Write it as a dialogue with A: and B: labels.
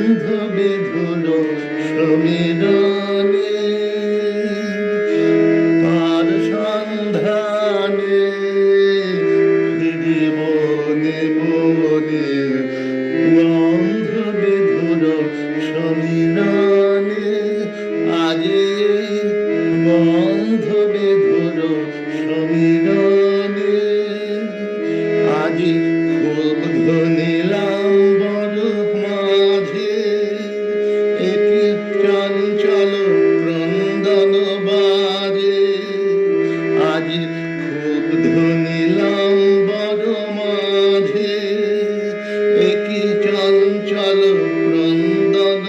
A: গন্ধ বেধুর সমীরণে তার সন্ধানে ফিরি বনে বনে গন্ধ বেধুর সমীরণে আজি গন্ধ বেধুর সমীরণে আজি খুব ধনিলাম বড় মাঝে একি চঞ্চল ক্রন্দন বাজে আজি খুব ধনিলাম বড় মাঝে একি চঞ্চল ক্রন্দন